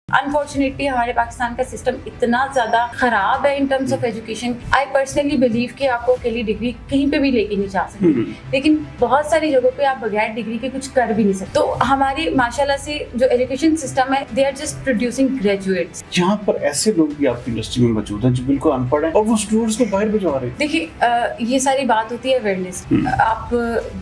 Unfortunately हमारे पाकिस्तान का system इतना ज्यादा खराब है in terms of education. I personally believe कि आपको अकेली डिग्री कहीं पे भी लेके नहीं जा सकते, लेकिन बहुत सारी जगहों पे आप बगैर डिग्री के कुछ कर भी नहीं सकते। तो हमारे माशाल्लाह से जो एजुकेशन सिस्टम है, they are just producing graduates. यहाँ पर ऐसे लोग भी आपकी इंडस्ट्री में मौजूद हैं जो बिल्कुल अनपढ़ हैं और वो स्टूडेंट्स को बाहर भिजवा रहे हैं। देखिए, ये सारी बात होती है अवेयरनेस। आप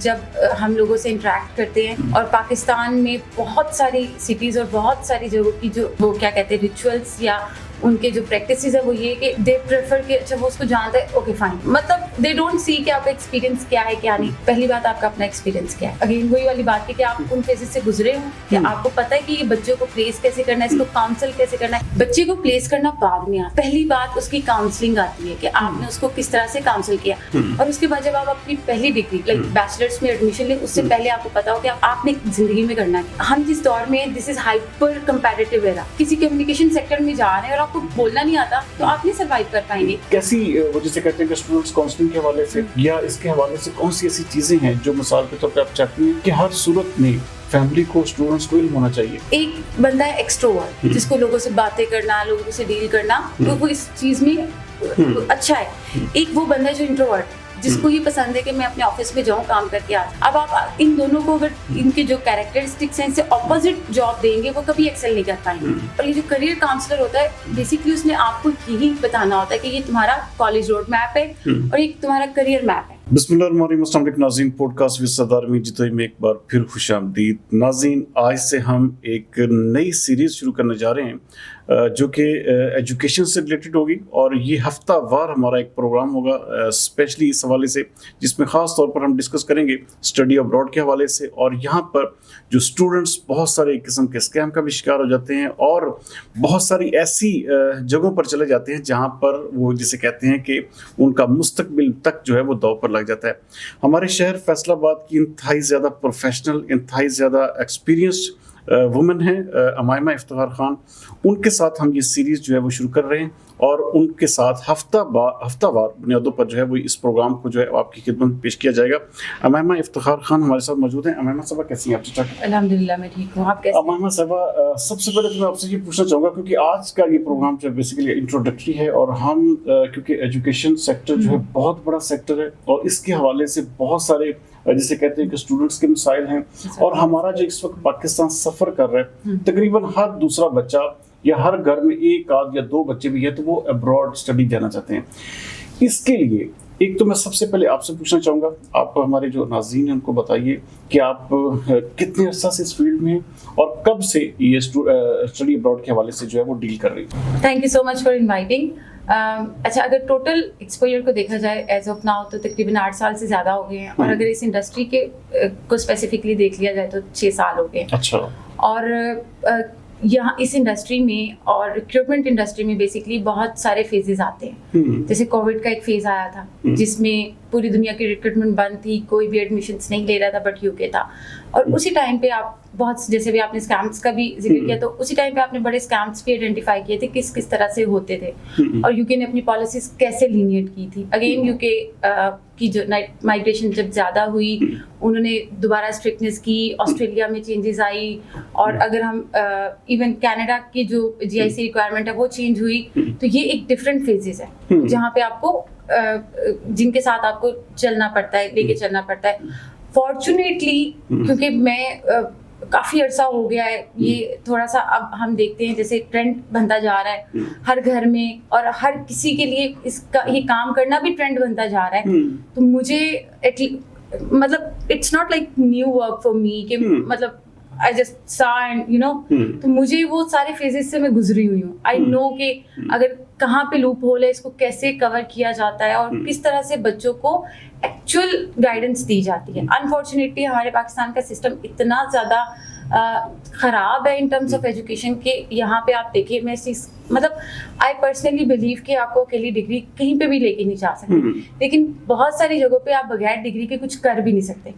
जब हम लोगों से इंटरेक्ट करते हैं और पाकिस्तान में बहुत सारी सिटीज और बहुत सारी जगहों की जो वो क्या कहते हैं रिचुअल्स या उनके जो प्रैक्टिसेस है वो ये कि दे प्रेफर कि अच्छा वो उसको जानता है, ओके फाइन, मतलब दे डोंट सी कि आपका एक्सपीरियंस क्या है क्या नहीं। पहली बात आपका अपना एक्सपीरियंस क्या है। अगेन वही वाली बात है कि आप उन फेजेस से गुजरे हो कि आपको पता है कि ये बच्चों को प्लेस कैसे करना है, इसको काउंसिल कैसे करना है। बच्चे को प्लेस करना बाद में आता, पहली बात उसकी काउंसलिंग आती है कि आपने उसको किस तरह से काउंसिल किया। और उसके बाद जब आप अपनी पहली डिग्री लाइक बैचलर्स में एडमिशन लें, उससे पहले आपको पता हो कि आपने जिंदगी में करना है। हम जिस दौर में, this is hyper competitive era, किसी कम्युनिकेशन सेक्टर में जा रहे हैं और आपको बोलना नहीं आता तो आप नहीं सर्वाइव कर पाएंगे। कैसी वो जिसे कहते हैं कि स्टूडेंट्स काउंसलिंग के हवाले से या इसके हवाले से कौन सी ऐसी चीजें हैं जो मिसाल के तौर पे आप चाहती हैं कि हर सूरत में फैमिली को, स्टूडेंट्स को इल्म होना चाहिए? एक बंदा है एक्सट्रोवर्ट, जिसको लोगों से बातें करना, लोगों से डील करना, तो वो इस चीज में अच्छा है। एक वो बंदा है जो इंट्रोवर्ट, जिसको ये पसंद है कि मैं अपने ऑफिस में जाऊं, काम करके आ। अब आप इन दोनों को अगर इनके जो कैरेक्टरिस्टिक्स हैं, इनसे ऑपोजिट जॉब देंगे, वो कभी एक्सेल नहीं कर पाएंगे। और ये जो करियर काउंसलर होता है, बेसिकली उसने आपको यही बताना होता है कि ये तुम्हारा कॉलेज रोड मैप है और ये तुम्हारा करियर मैप है। बिस्मिल्लाहिर्रहमानिर्रहीम नाज़रीन, पॉडकास्ट विद सरदार में जितने में एक बार फिर खुशामदीद। नाज़रीन, आज से हम एक नई सीरीज़ शुरू करने जा रहे हैं जो कि एजुकेशन से रिलेटेड होगी और ये हफ्तावार हमारा एक प्रोग्राम होगा स्पेशली इस हवाले से, जिसमें ख़ास तौर पर हम डिस्कस करेंगे स्टडी अब्रॉड के हवाले से। और यहाँ पर जो स्टूडेंट्स बहुत सारे किस्म के स्कैम का भी शिकार हो जाते हैं और बहुत सारी ऐसी जगहों पर चले जाते हैं जहाँ पर वो जिसे कहते हैं कि उनका मुस्तकबिल तक जो है वो दांव पर लग जाता है। हमारे शहर फैसलाबाद की इंतहाई ज़्यादा प्रोफेशनल, इंतहाई ज़्यादा एक्सपीरियंस्ड वुमेन है अमायमा इफ्तिखार खान। उनके साथ हम ये सीरीज़ जो है वो शुरू कर रहे हैं और उनके साथ हफ्तावार बुनियादों पर जो है वो इस प्रोग्राम को जो है आपकी खिदमत में पेश किया जाएगा। अमायमा इफ्तिखार खान हमारे साथ मौजूद हैं। अमायमा साहबा, कैसी हैं आप? अल्हम्दुलिल्लाह मैं ठीक हूँ, आप कैसे? अमायमा साहबा, सबसे पहले तो मैं आपसे ये पूछना चाहूँगा क्योंकि आज का ये प्रोग्राम जो है बेसिकली इंट्रोडक्टरी है और हम क्योंकि एजुकेशन सेक्टर जो है बहुत बड़ा सेक्टर है और इसके हवाले से बहुत सारे जिसे कहते हैं कि स्टूडेंट्स के मिसाइल हैं और हमारा जो इस वक्त पाकिस्तान सफ़र कर रहा है, तकरीबन हर दूसरा बच्चा या हर घर में एक आध या दो बच्चे भी है तो वो अब्रॉड स्टडी जाना चाहते हैं। इसके लिए एक तो मैं सबसे पहले आपसे पूछना चाहूँगा, आप हमारे जो नाज़रीन हैं उनको बताइए कि आप कितने अर्सा से इस फील्ड में हैं और कब से ये स्टडी अब्रॉड के हवाले से जो है वो डील कर रही हैं? Thank you so much for inviting. अच्छा, अगर टोटल एक्सपोजर को देखा जाए एज ऑफ नाउ तो तकरीबन 8 साल से ज़्यादा हो गए हैं और अगर इस इंडस्ट्री के को स्पेसिफिकली देख लिया जाए तो 6 साल हो गए। अच्छा। और यहाँ इस इंडस्ट्री में और रिक्रूटमेंट इंडस्ट्री में बेसिकली बहुत सारे फेजेस आते हैं। जैसे कोविड का एक फेज आया था जिसमें पूरी दुनिया की रिक्रूटमेंट बंद थी, कोई भी एडमिशन्स नहीं ले रहा था, बट यूके था। और उसी टाइम पे आप बहुत, जैसे भी आपने स्कैम्स का भी जिक्र किया, तो उसी टाइम पे आपने बड़े स्कैम्स भी आइडेंटिफाई किए थे किस किस तरह से होते थे और यूके ने अपनी पॉलिसीज कैसे लीनिएट की थी। अगेन यूके की जो माइग्रेशन जब ज़्यादा हुई, उन्होंने दोबारा स्ट्रिक्टनेस की, ऑस्ट्रेलिया में चेंजेस आई और अगर हम इवन कनाडा की जो जीआईसी रिक्वायरमेंट है वो चेंज हुई। तो ये एक डिफरेंट फेजेस है जहाँ पे आपको जिनके साथ आपको चलना पड़ता है, लेके चलना पड़ता है। फॉर्चुनेटली क्योंकि मैं काफ़ी अरसा हो गया है, ये थोड़ा सा अब हम देखते हैं जैसे ट्रेंड बनता जा रहा है हर घर में और हर किसी के लिए इसका ये काम करना भी ट्रेंड बनता जा रहा है। तो मुझे मतलब it's not like new work for me कि मतलब I just saw and you know तो मुझे वो सारे फेजेस से मैं गुजरी हुई हूँ। I know कि अगर कहाँ पे लूप होल है, इसको कैसे कवर किया जाता है और किस तरह से बच्चों को एक्चुअल गाइडेंस दी जाती है। अनफॉर्चुनेटली हमारे पाकिस्तान का सिस्टम इतना ज़्यादा ख़राब है इन टर्म्स ऑफ एजुकेशन के यहाँ पे आप देखिए, मैं मतलब आई पर्सनली बिलीव कि आपको अकेली डिग्री कहीं पे भी लेके नहीं जा सकते, लेकिन बहुत सारी जगहों पे आप बगैर डिग्री के कुछ कर भी नहीं सकते।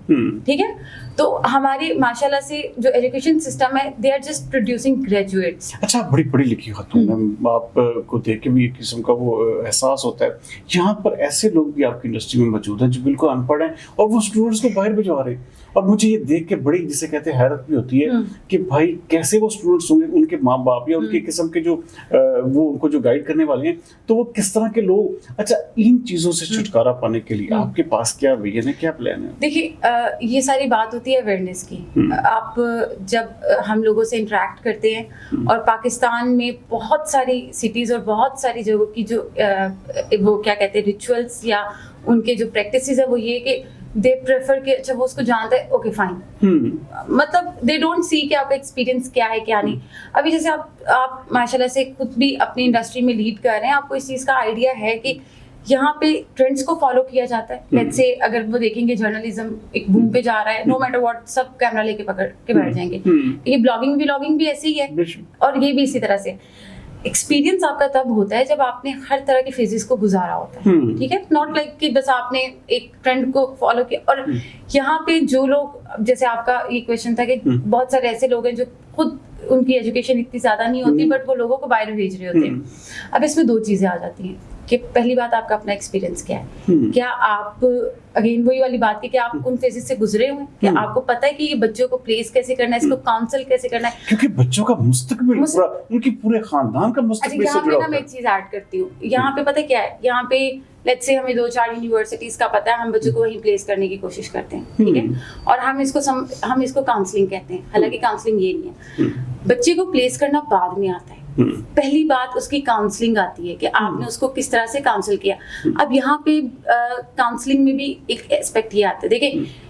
ठीक है, तो हमारी माशाल्लाह से जो एजुकेशन सिस्टम है, they are just producing graduates. अच्छा, बड़ी पढ़ी लिखी खातून है, आपको देख के भी एक किस्म का वो एहसास होता है। यहाँ पर ऐसे लोग भी आपकी इंडस्ट्री में मौजूद हैं जो बिल्कुल अनपढ़ हैं और वो स्टूडेंट्स को बाहर भिजवा रहे हैं। और मुझे ये देख के बड़ी जिसे कहते हैं हैरत भी होती है कि भाई कैसे वो स्टूडेंट्स होंगे, उनके माँ बाप या उनके किस्म के जो वो उनको जो गाइड करने वाले हैं, तो वो किस तरह के लोग। अच्छा, इन चीजों से छुटकारा पाने के लिए आपके पास क्या विजन है, क्या प्लान है? देखिए, ये सारी बात होती है अवेयरनेस की। आप जब हम लोगों से इंटरेक्ट करते हैं और पाकिस्तान में बहुत सारी सिटीज और बहुत सारी जगहों की जो वो क्या कहते हैं रिचुअल्स या उनके जो प्रैक्टिसेस है वो ये कि दे प्रेफर कि अच्छा वो उसको जानता है, ओके फाइन। मतलब दे डोंट सी कि आपका एक्सपीरियंस क्या है क्या नहीं। अभी जैसे आप माशाल्लाह से खुद भी अपनी इंडस्ट्री में लीड कर रहे हैं, आपको इस चीज़ का आइडिया है कि यहाँ पे ट्रेंड्स को फॉलो किया जाता है। लेट्स से अगर वो देखेंगे जर्नलिज्म एक बूम पे जा रहा है, नो मैटर व्हाट सब कैमरा लेके पकड़ के बैठ जाएंगे। ये ब्लॉगिंग भी ऐसी ही है और ये भी इसी तरह से। एक्सपीरियंस आपका तब होता है जब आपने हर तरह के फेजेस को गुजारा होता है, ठीक है। नॉट लाइक कि बस आपने एक ट्रेंड को फॉलो किया। और यहाँ पे जो लोग, जैसे आपका ये क्वेश्चन था कि बहुत सारे ऐसे लोग हैं जो खुद उनकी एजुकेशन इतनी ज्यादा नहीं होती बट वो लोगों को बाहर भेज रहे होते हैं। अब इसमें दो चीजें आ जाती हैं कि पहली बात आपका अपना एक्सपीरियंस क्या है, क्या आप अगेन वही वाली बात की कि आप उन फेजेस से गुजरे हुए हैं, क्या आपको पता है कि ये बच्चों को प्लेस कैसे करना है, इसको काउंसिल कैसे करना है, क्योंकि बच्चों का मुस्तकबिल पूरा, उनकी पूरे खानदान का मुस्तकबिल से जुड़ा होता है। यहाँ पे ना मैं एक चीज ऐड करती हूँ, यहाँ पे पता है क्या है, यहाँ पे लेट्स से हमें 2-4 यूनिवर्सिटीज का पता है, हम बच्चों को वहीं प्लेस करने की कोशिश करते हैं, ठीक है। और हम इसको काउंसलिंग कहते हैं, हालांकि काउंसलिंग ये नहीं है। बच्चे को प्लेस करना बाद में आता है। पहली बात उसकी काउंसलिंग आती है कि आपने उसको किस तरह से काउंसिल किया। अब यहाँ पे काउंसलिंग में भी एक एस्पेक्ट ये आता है, देखिए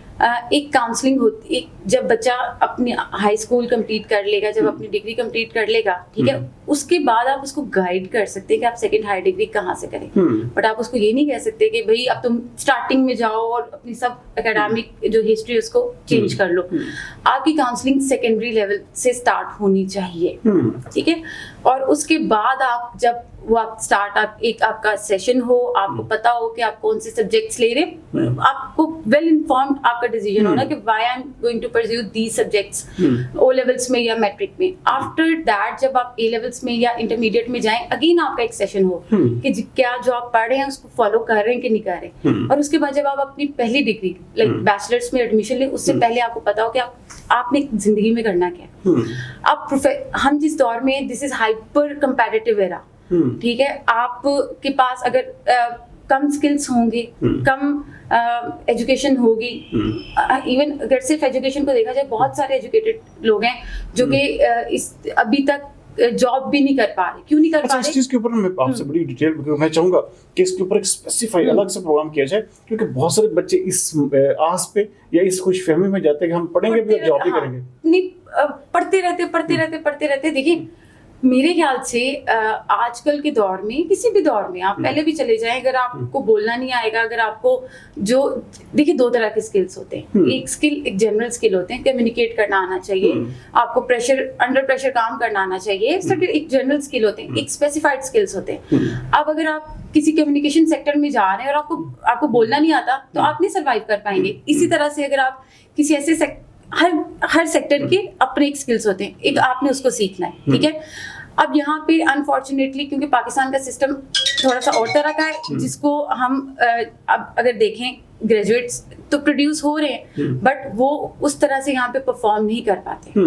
एक काउंसलिंग होती है जब बच्चा अपनी हाई स्कूल कंप्लीट कर लेगा, जब अपनी डिग्री कंप्लीट कर लेगा, ठीक है, उसके बाद आप उसको गाइड कर सकते हैं कि आप सेकंड हायर डिग्री कहाँ से करें। बट आप उसको ये नहीं कह सकते कि भाई अब तुम स्टार्टिंग में जाओ और अपनी सब एकेडमिक जो हिस्ट्री उसको चेंज कर लो। आपकी काउंसलिंग सेकेंडरी लेवल से स्टार्ट होनी चाहिए, ठीक है। और उसके बाद आप जब वो आप आपका सेशन हो, आपको पता हो कि आप कौन से सब्जेक्ट्स ले रहे हैं, आपको वेल इन्फॉर्म्ड आपका डिसीजन होना कि why I am going to pursue these subjects O levels में या मैट्रिक में। आफ्टर दैट जब आप ए लेवल्स में या इंटरमीडिएट में जाएं, अगेन आपका एक सेशन हो कि क्या जो आप पढ़ रहे हैं उसको फॉलो कर रहे हैं कि नहीं कर रहे। और उसके बाद जब आप अपनी पहली डिग्री लाइक बैचलर्स में एडमिशन ले, उससे पहले आपको पता हो कि आपने जिंदगी में करना क्या। आप हम जिस दौर में, this is hyper competitive era, ठीक है। आपके पास अगर कम स्किल्स होंगे, कम एजुकेशन होगी, इवन अगर सिर्फ एजुकेशन को देखा जाए, बहुत सारे एजुकेटेड लोग हैं जो कि इस अभी तक जॉब भी नहीं कर पा रहे। क्यों नहीं कर पा रहे? इस चीज के ऊपर मैं आपसे बड़ी डिटेल मैं चाहूंगा कि इसके ऊपर एक स्पेसिफाई अलग से प्रोग्राम किया जाए, क्योंकि बहुत सारे बच्चे इस आस पे या इस खुशफहमी में जाते हैं कि हम पढ़ेंगे भी और जॉब भी करेंगे। नहीं, पढ़ते रहते। देखिए मेरे ख्याल से आजकल के दौर में, किसी भी दौर में, आप पहले भी चले जाएं, अगर आपको बोलना नहीं आएगा, अगर आपको जो देखिए 2 तरह के स्किल्स होते हैं। एक स्किल एक जनरल स्किल होते हैं, कम्युनिकेट करना आना चाहिए, आपको अंडर प्रेशर काम करना आना चाहिए। एक जनरल स्किल होते हैं, एक स्पेसिफाइड स्किल्स होते हैं। अब अगर आप किसी कम्युनिकेशन सेक्टर में जा रहे हैं और आपको बोलना नहीं आता तो आप नहीं सर्वाइव कर पाएंगे। इसी तरह से अगर आप किसी ऐसे हर सेक्टर के अपने एक स्किल्स होते हैं, एक आपने उसको सीखना है, ठीक है। अब यहाँ पे अनफॉर्चुनेटली क्योंकि पाकिस्तान का सिस्टम थोड़ा सा और तरह का है, जिसको हम अब अगर देखें ग्रेजुएट्स तो प्रोड्यूस हो रहे हैं, बट वो उस तरह से यहाँ पे परफॉर्म नहीं कर पाते।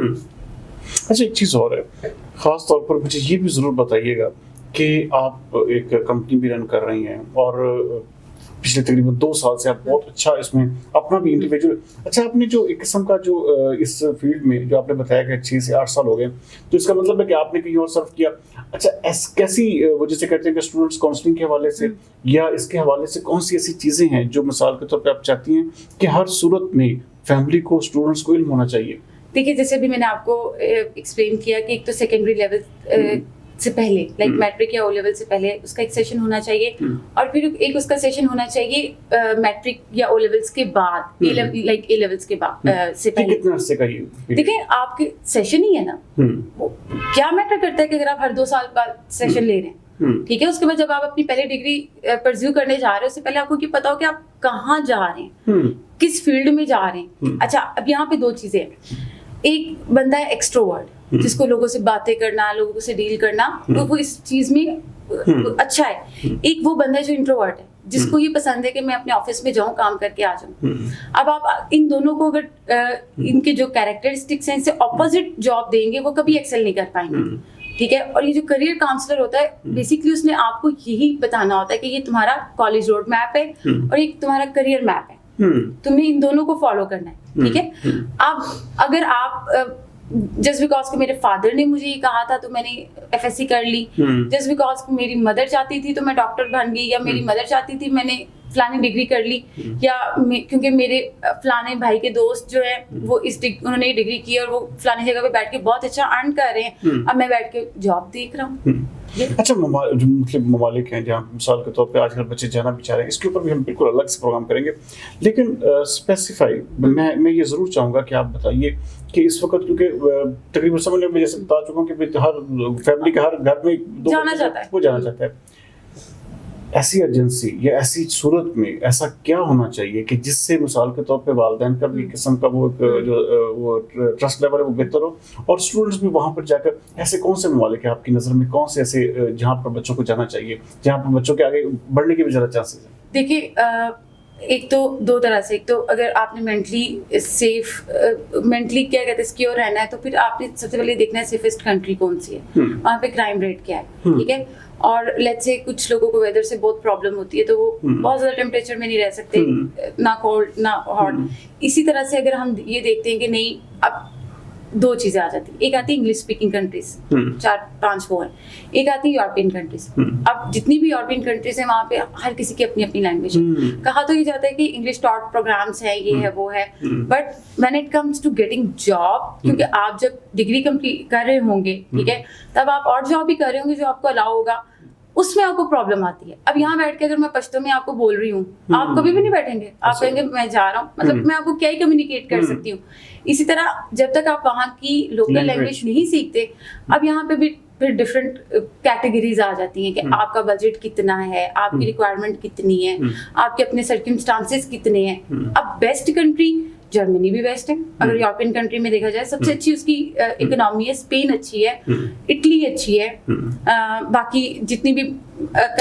अच्छा, एक चीज़ और है, खास तौर पर मुझे ये भी ज़रूर बताइएगा कि आप एक कंपनी भी रन कर रही हैं और पिछले तकरीबन 2 साल से आप बहुत अच्छा इसमें अपना भी इंडिविजुअल, अच्छा आपने जो एक किस्म का जो इस फील्ड में जो आपने बताया कि 6 से 8 साल हो गए, तो इसका मतलब है कि आपने कहीं और सर्व किया। अच्छा, कैसी वो जिसे कहते हैं कि स्टूडेंट्स काउंसलिंग के हवाले से या इसके हवाले से कौन सी ऐसी चीज़ें हैं जो मिसाल के तौर पर आप चाहती हैं कि हर सूरत में फैमिली को, स्टूडेंट्स को इल्म होना चाहिए? देखिए जैसे भी मैंने आपको एक्सप्लेन किया कि एक तो सेकेंडरी लेवल से पहले लाइक मैट्रिक या ओ लेवल से पहले उसका एक सेशन होना चाहिए, और फिर एक उसका सेशन होना चाहिए मैट्रिक या ओ लेवल्स के बाद, लाइक ए लेवल्स के बाद से पहले। कितना अर्से का ये? देखिए आपके सेशन ही है ना, क्या मैटर करता है कि अगर आप हर 2 साल बाद सेशन ले रहे हैं, ठीक है। उसके बाद जब आप अपनी पहली डिग्री परस्यू करने जा रहे हो, उससे पहले आपको ये पता हो कि आप कहाँ जा रहे हैं, किस फील्ड में जा रहे हैं। अच्छा, अब यहाँ पे 2 चीजें हैं। एक बंदा है एक्सट्रोवर्ट, जिसको लोगों से बातें करना, लोगों से डील करना, तो वो इस चीज में अच्छा है। एक वो बंदा है जो इंट्रोवर्ट है, जिसको ये पसंद है कि मैं अपने ऑफिस में जाऊं, काम करके आ जाऊं। अब आप इन दोनों को अगर इनके जो कैरेक्टरिस्टिक्स हैं इससे ऑपोजिट जॉब देंगे, वो कभी एक्सेल नहीं कर पाएंगे। ठीक है। और ये जो करियर काउंसलर होता है, बेसिकली उसने आपको यही बताना होता है कि ये तुम्हारा कॉलेज रोड मैप है और ये तुम्हारा करियर मैप है, तुम्हें इन दोनों को फॉलो करना है। ठीक है। अब अगर आप जस्ट बिकॉज कि मेरे फादर ने मुझे ये कहा था तो मैंने एफएससी कर ली, जस्ट बिकॉज मेरी मदर चाहती थी तो मैं डॉक्टर बन गई, या मेरी मदर चाहती थी मैंने फलानी डिग्री कर ली, या क्योंकि मेरे फलाने भाई के दोस्त जो है वो उन्होंने ये डिग्री की और वो फलानी जगह पे बैठ के बहुत अच्छा अर्न कर रहे हैं, अब मैं बैठ के जॉब देख रहा हूँ। अच्छा, जो मतलब ममालिक हैं जहाँ मिसाल के तौर पे आजकल बच्चे जाना भी चाह रहे हैं, इसके ऊपर भी हम बिल्कुल अलग से प्रोग्राम करेंगे, लेकिन स्पेसिफाई मैं ये ज़रूर चाहूँगा कि आप बताइए कि इस वक्त, क्योंकि तकरीबन समझ लो मैं जैसे बता चुका हूँ कि हर फैमिली के हर घर में वो जाना चाहता है। ऐसी एजेंसी या ऐसी सूरत में ऐसा क्या होना चाहिए कि जिससे मिसाल के तौर पे वालिदैन का भी किस्म का वो ट्रस्ट लेवल है वो बेहतर हो, और स्टूडेंट्स भी वहाँ पर जाकर ऐसे कौन से ममालिक हैं आपकी नज़र में, कौन से ऐसे जहाँ पर बच्चों को जाना चाहिए, जहाँ पर बच्चों के आगे बढ़ने के भी ज़्यादा चांसेस हैं? देखिए, एक तो दो तरह से, एक तो अगर आपने मेंटली सेफ, मेंटली क्या कहते हैं सिक्योर रहना है, तो फिर आपने सबसे पहले देखना है सेफेस्ट कंट्री कौन सी है, वहाँ पे क्राइम रेट क्या है। ठीक है। और लेट्स से कुछ लोगों को वेदर से बहुत प्रॉब्लम होती है तो वो बहुत ज़्यादा टेम्परेचर में नहीं रह सकते, ना कोल्ड ना हॉट। इसी तरह से अगर हम ये देखते हैं कि नहीं, अब दो चीजें आ जाती है, एक आती है इंग्लिश स्पीकिंग कंट्रीज, 4-5 वो है, एक आती है यूरोपियन कंट्रीज। अब जितनी भी यूरोपियन कंट्रीज हैं वहाँ पे हर किसी की अपनी अपनी लैंग्वेज है। कहा तो ये जाता है कि इंग्लिश टॉट प्रोग्राम्स है, ये है वो है, but when it comes to getting job, क्योंकि आप जब डिग्री कंप्लीट कर रहे होंगे, ठीक है, तब आप और जॉब भी कर रहे होंगे जो आपको अलाउ होगा, उसमें आपको प्रॉब्लम आती है। अब यहाँ बैठ के अगर मैं पश्तो में आपको बोल रही हूँ, आप कभी भी नहीं बैठेंगे, आप कहेंगे मैं जा रहा हूँ, मतलब मैं आपको क्या ही कम्युनिकेट कर सकती हूँ। इसी तरह जब तक आप वहाँ की लोकल लैंग्वेज नहीं सीखते, अब यहाँ पे भी फिर डिफरेंट कैटेगरीज आ जाती हैं कि आपका बजट कितना है, आपकी रिक्वायरमेंट कितनी है, आपके अपने सर्कमस्टांसेस कितने हैं। अब बेस्ट कंट्री जर्मनी भी बेस्ट है, अगर यूरोपियन कंट्री में देखा जाए सबसे अच्छी उसकी इकोनॉमी है, स्पेन अच्छी है, इटली अच्छी है, बाकी जितनी भी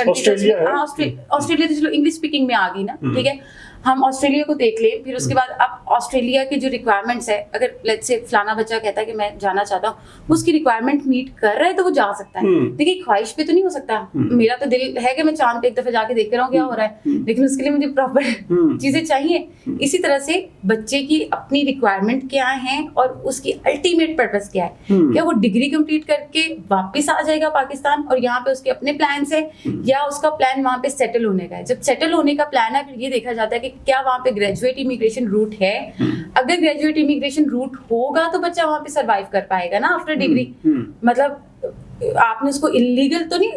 ऑस्ट्रेलिया तो चलो इंग्लिश स्पीकिंग में आ गई ना, ठीक है, हम ऑस्ट्रेलिया को देख लें। फिर उसके बाद अब ऑस्ट्रेलिया के जो रिक्वायरमेंट्स है, अगर लेट्स से फलाना बच्चा कहता है कि मैं जाना चाहता हूँ, उसकी रिक्वायरमेंट मीट कर रहा है तो वो जा सकता है। देखिए, ख्वाहिश पे तो नहीं हो सकता, मेरा तो दिल है कि मैं चांद पे एक दफा जाके देख रहा हूँ क्या हो रहा है, लेकिन उसके लिए मुझे प्रॉपर चीजें चाहिए। इसी तरह से बच्चे की अपनी रिक्वायरमेंट क्या है और उसकी अल्टीमेट पर्पस क्या है, क्या वो डिग्री कंप्लीट करके वापस आ जाएगा पाकिस्तान और यहाँ पे उसके अपने प्लान्स है, या उसका प्लान वहाँ पे सेटल होने का है। जब सेटल होने का प्लान है, फिर ये देखा जाता है कि क्या वहाँ पे ग्रेजुएट इमिग्रेशन रूट है। अगर ग्रेजुएट इमिग्रेशन रूट होगा तो बच्चा वहाँ पे सरवाइव कर पाएगा ना आफ्टर डिग्री। मतलब आपने उसको इलीगल तो नहीं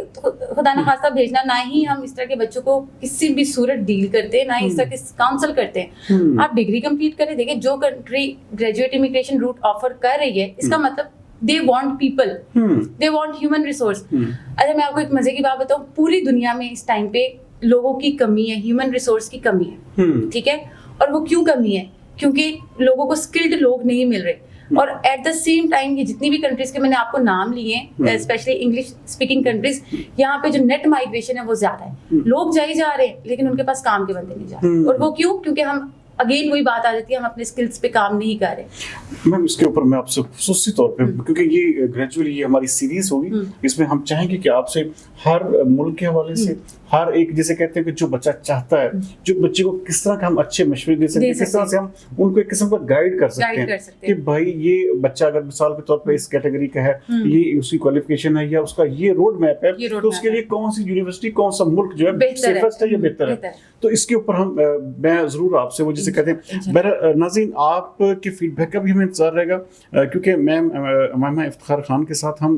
खुदा ना खास्ता भेजना, ना ही हम इस तरह के बच्चों को किसी भी सूरत डील करते हैं, ना ही इस तरह के काउंसिल करते हैं। आप डिग्री कंप्लीट करें। देखिए, जो country graduate immigration route offer कर रही है, इसका मतलब they want people, they want human resource. अच्छा, मैं आपको एक मजे की बात बताऊं, पूरी दुनिया में इस टाइम पे लोगों की कमी है, ह्यूमन रिसोर्स की कमी है, ठीक है। और वो क्यों कमी है? क्योंकि लोगों को स्किल्ड लोग नहीं मिल रहे। और एट द सेम टाइम ये जितनी भी कंट्रीज के मैंने आपको नाम लिए हैं, स्पेशली इंग्लिश स्पीकिंग कंट्रीज, यहाँ पे जो नेट माइग्रेशन है वो ज्यादा है। लोग जाए जा रहे हैं लेकिन उनके पास काम के बंदे नहीं जा रहे। और वो क्यों? क्योंकि हम अगेन वही बात आ जाती है, हम अपने स्किल्स पे काम नहीं कर रहे। मैम, इसके ऊपर मैं आपसे खुसूसी तौर पे, क्योंकि ये ग्रेजुअली ये हमारी सीरीज होगी, इसमें हम चाहेंगे कि आपसे हर मुल्क के हवाले से, हर एक, जैसे कहते हैं कि जो बच्चा चाहता है, जो बच्चे को किस तरह का हम अच्छे मशवरे दे सकते हैं, किस तरह से हम उनको एक किस्म का गाइड कर सकते हैं कि भाई ये बच्चा अगर मिसाल के तौर पे इस कैटेगरी का है, ये उसकी क्वालिफिकेशन है या उसका ये रोड मैप है, तो उसके लिए कौन सी यूनिवर्सिटी, कौन सा मुल्क जो है सेफेस्ट है या बेहतर है। तो इसके ऊपर हम मैं जरूर आपसे वो जिसे कहते हैं नाज़रीन, आपके फीडबैक का भी हमें इंतजार रहेगा, क्योंकि मैम अमामा इफ्तिखार खान के साथ हम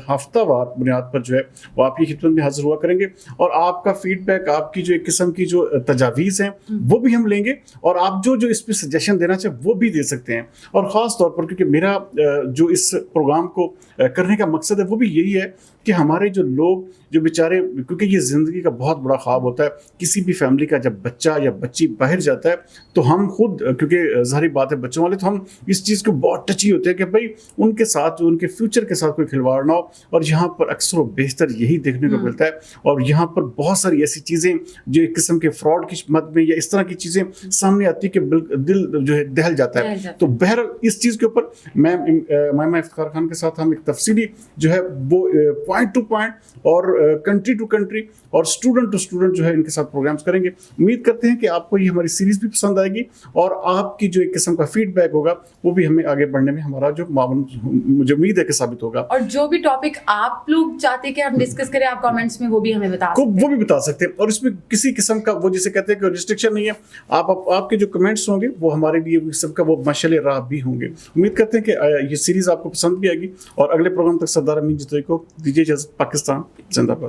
हफ्तावार बुनियाद पर जो है वो आपकी खिदमत में हाजिर हुआ करेंगे, और आपका फीडबैक, आपकी जो एक किस्म की जो तजावीज़ हैं वो भी हम लेंगे, और आप जो जो इस पर सजेशन देना चाहे वो भी दे सकते हैं। और ख़ास तौर पर क्योंकि मेरा जो इस प्रोग्राम को करने का मकसद है वो भी यही है कि हमारे जो लोग जो बेचारे, क्योंकि ये ज़िंदगी का बहुत बड़ा ख्वाब होता है किसी भी फैमिली का, जब बच्चा या बच्ची बाहर जाता है तो हम खुद, क्योंकि ज़ाहिर बात है बच्चों वाले, तो हम इस चीज़ को बहुत टची होते हैं कि भाई उनके साथ, जो उनके फ्यूचर के साथ कोई खिलवाड़ ना हो। और यहाँ पर अक्सर बेशतर यही देखने को मिलता है। और यहाँ पर बहुत सारी ऐसी चीज़ें जो एक किस्म के फ्रॉड की मद में या इस तरह की चीज़ें सामने आती है कि दिल जो है दहल जाता है। तो बहरहाल इस चीज़ के ऊपर मैं इफ्तिखार खान के साथ हम एक तफसीली जो है वो पॉइंट टू पॉइंट और कंट्री टू कंट्री और स्टूडेंट टू स्टूडेंट जो है इनके साथ प्रोग्राम्स करेंगे। उम्मीद करते हैं कि आपको ये हमारी सीरीज भी पसंद आएगी और आपकी जो एक किस्म का फीडबैक होगा वो भी हमें आगे बढ़ने में हमारा जो मावन, मुझे उम्मीद है कि साबित होगा। और जो भी टॉपिक आप लोग चाहते हैं कि हम डिस्कस करें, आप कमेंट्स में वो भी हमें बता सकते हैं। वो भी बता सकते हैं। और इसमें किसी किस्म का वो जिसे कहते हैं कि रिस्ट्रिक्शन नहीं है। आपके जो कमेंट्स होंगे वो हमारे लिए किस्म का वो मशाल राह भी होंगे। उम्मीद करते हैं कि ये सीरीज आपको पसंद भी आएगी। और अगले प्रोग्राम तक सरदार अमीन जितोई को दीजिए इजाज़त। पाकिस्तान जिंदाबाद।